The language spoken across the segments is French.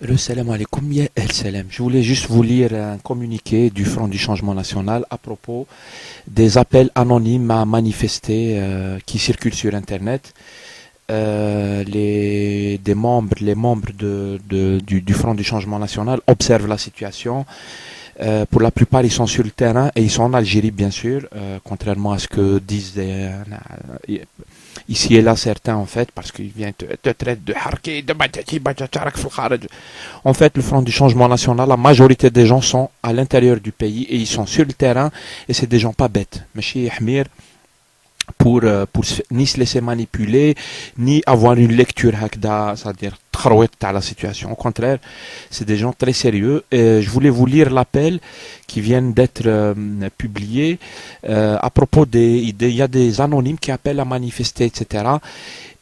Salam alaikum, ya el salam. Je voulais juste vous lire un communiqué du Front du Changement National à propos des appels anonymes à manifester qui circulent sur Internet. Les membres du Front du Changement National observent la situation. Pour la plupart, ils sont sur le terrain et ils sont en Algérie, bien sûr, contrairement à ce que disent ici et là certains, en fait, parce qu'ils viennent te traiter de harki, de batati, batatarak fil kharaj. En fait, le Front du Changement National, la majorité des gens sont à l'intérieur du pays et ils sont sur le terrain et c'est des gens pas bêtes. Machi Hmir, ni se laisser manipuler, ni avoir une lecture hakda, c'est-à-dire tkhrouet à la situation. Au contraire, c'est des gens très sérieux. Et je voulais vous lire l'appel qui vient d'être publié à propos il y a des anonymes qui appellent à manifester, etc.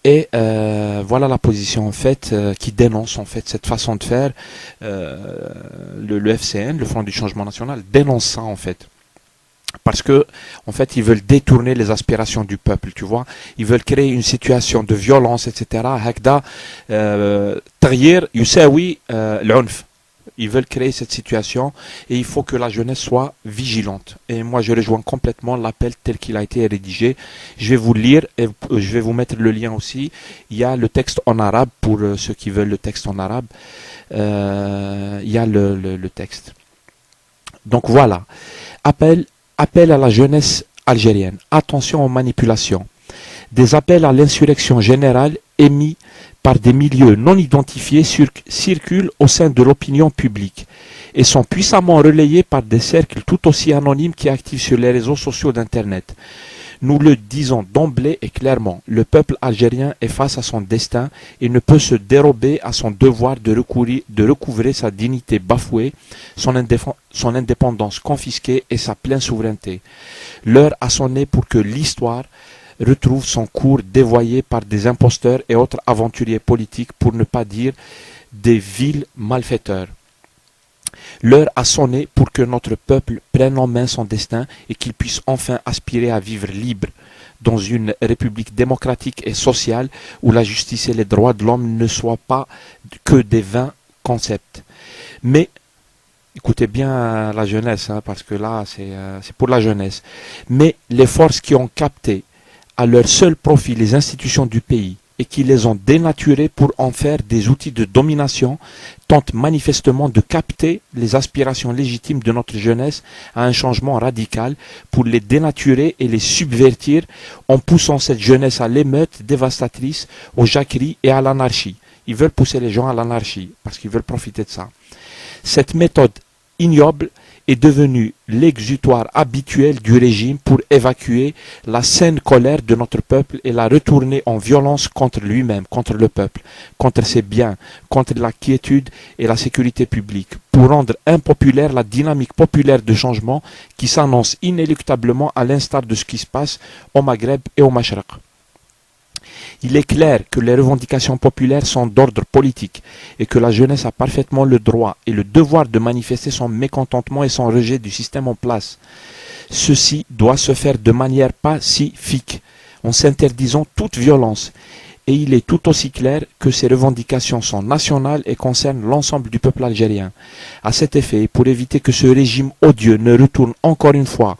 Et voilà la position en fait qui dénonce en fait cette façon de faire. Le FCN, le Front du Changement National, dénonce ça en fait. Parce que, en fait, ils veulent détourner les aspirations du peuple, tu vois. Ils veulent créer une situation de violence, etc. Hakda, Tahir, Youssaoui, l'unf. Ils veulent créer cette situation et il faut que la jeunesse soit vigilante. Et moi, je rejoins complètement l'appel tel qu'il a été rédigé. Je vais vous le lire et je vais vous mettre le lien aussi. Il y a le texte en arabe pour ceux qui veulent le texte en arabe. Il y a le texte. Donc voilà. Appel à la jeunesse algérienne. Attention aux manipulations. Des appels à l'insurrection générale émis par des milieux non identifiés circulent au sein de l'opinion publique et sont puissamment relayés par des cercles tout aussi anonymes qui activent sur les réseaux sociaux d'Internet. Nous le disons d'emblée et clairement, le peuple algérien est face à son destin et ne peut se dérober à son devoir de recouvrer sa dignité bafouée, son indépendance confisquée et sa pleine souveraineté. L'heure a sonné pour que l'histoire retrouve son cours dévoyé par des imposteurs et autres aventuriers politiques, pour ne pas dire des vils malfaiteurs. L'heure a sonné pour que notre peuple prenne en main son destin et qu'il puisse enfin aspirer à vivre libre dans une république démocratique et sociale où la justice et les droits de l'homme ne soient pas que des vains concepts. Mais, écoutez bien la jeunesse, hein, parce que là c'est pour la jeunesse, mais les forces qui ont capté à leur seul profit les institutions du pays et qui les ont dénaturés pour en faire des outils de domination, tentent manifestement de capter les aspirations légitimes de notre jeunesse à un changement radical pour les dénaturer et les subvertir en poussant cette jeunesse à l'émeute dévastatrice, aux jacqueries et à l'anarchie. Ils veulent pousser les gens à l'anarchie parce qu'ils veulent profiter de ça. Cette méthode ignoble est devenue l'exutoire habituel du régime pour évacuer la saine colère de notre peuple et la retourner en violence contre lui-même, contre le peuple, contre ses biens, contre la quiétude et la sécurité publique, pour rendre impopulaire la dynamique populaire de changement qui s'annonce inéluctablement à l'instar de ce qui se passe au Maghreb et au Mashraq. Il est clair que les revendications populaires sont d'ordre politique et que la jeunesse a parfaitement le droit et le devoir de manifester son mécontentement et son rejet du système en place. Ceci doit se faire de manière pacifique, en s'interdisant toute violence. Et il est tout aussi clair que ces revendications sont nationales et concernent l'ensemble du peuple algérien. À cet effet, pour éviter que ce régime odieux ne retourne encore une fois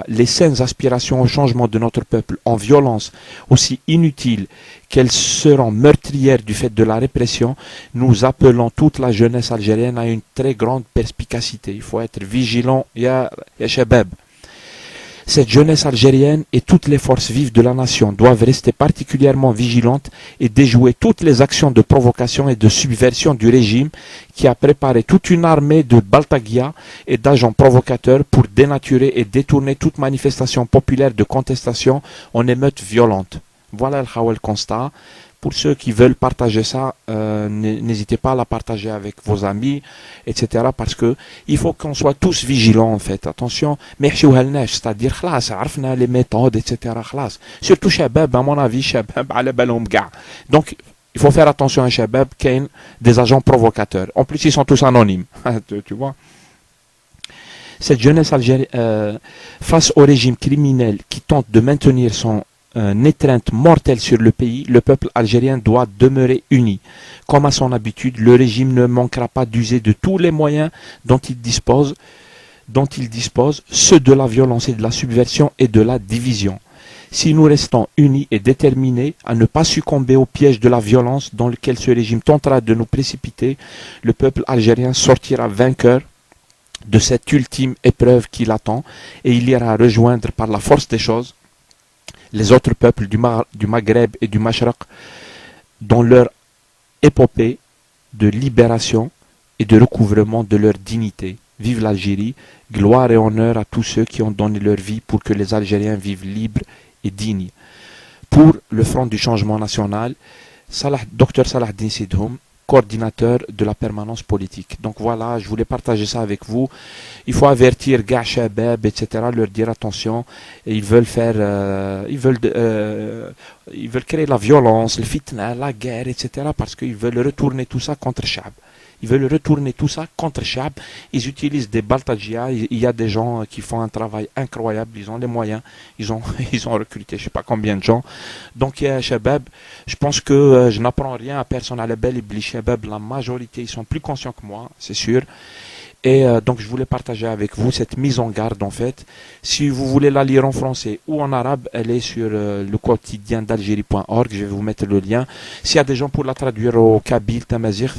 les saines aspirations au changement de notre peuple en violence, aussi inutiles qu'elles seront meurtrières du fait de la répression, nous appelons toute la jeunesse algérienne à une très grande perspicacité. Il faut être vigilant, ya shabab. Cette jeunesse algérienne et toutes les forces vives de la nation doivent rester particulièrement vigilantes et déjouer toutes les actions de provocation et de subversion du régime qui a préparé toute une armée de baltaguia et d'agents provocateurs pour dénaturer et détourner toute manifestation populaire de contestation en émeute violente. Voilà le constat. Pour ceux qui veulent partager ça, n'hésitez pas à la partager avec vos amis, etc. Parce que il faut qu'on soit tous vigilants en fait. Attention, c'est-à-dire خلاص عرفنا les méthodes, etc. خلاص. Surtout شباب, à mon avis, شباب على بالهم كاع. Donc il faut faire attention à شباب كاين des agents provocateurs. En plus, ils sont tous anonymes. Tu vois. Cette jeunesse algérienne, face au régime criminel qui tente de maintenir son une étreinte mortelle sur le pays, le peuple algérien doit demeurer uni. Comme à son habitude, le régime ne manquera pas d'user de tous les moyens dont il dispose, ceux de la violence et de la subversion et de la division. Si nous restons unis et déterminés à ne pas succomber au piège de la violence dans lequel ce régime tentera de nous précipiter, le peuple algérien sortira vainqueur de cette ultime épreuve qui l'attend et il ira rejoindre par la force des choses les autres peuples du Maghreb et du Mashraq dans leur épopée de libération et de recouvrement de leur dignité. Vive l'Algérie, gloire et honneur à tous ceux qui ont donné leur vie pour que les Algériens vivent libres et dignes. Pour le Front du Changement National, Dr Salah Din Sidhoum, coordinateur de la permanence politique. Donc voilà, je voulais partager ça avec vous. Il faut avertir Gah Shabab, etc., leur dire attention, ils veulent créer la violence, le fitna, la guerre, etc., parce qu'ils veulent retourner tout ça contre Chab. Ils veulent retourner tout ça contre Chab. Ils utilisent des baltagia. Il y a des gens qui font un travail incroyable. Ils ont les moyens. Ils ont recruté je sais pas combien de gens. Donc, il y a Shabab. Je pense que je n'apprends rien à personne à la belle Iblis Shabab. La majorité, ils sont plus conscients que moi, c'est sûr. Et donc je voulais partager avec vous cette mise en garde en fait. Si vous voulez la lire en français ou en arabe, elle est sur le quotidien d'Algérie.org. Je vais vous mettre le lien. S'il y a des gens pour la traduire au kabyle, tamazigh,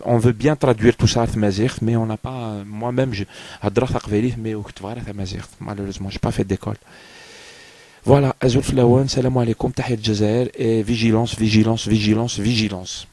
on veut bien traduire tout ça à tamazigh, mais on n'a pas. Moi-même, malheureusement, j'ai pas fait d'école. Voilà, Azul Flawan, salam alaikum, tahir Jazair, et vigilance, vigilance, vigilance, vigilance.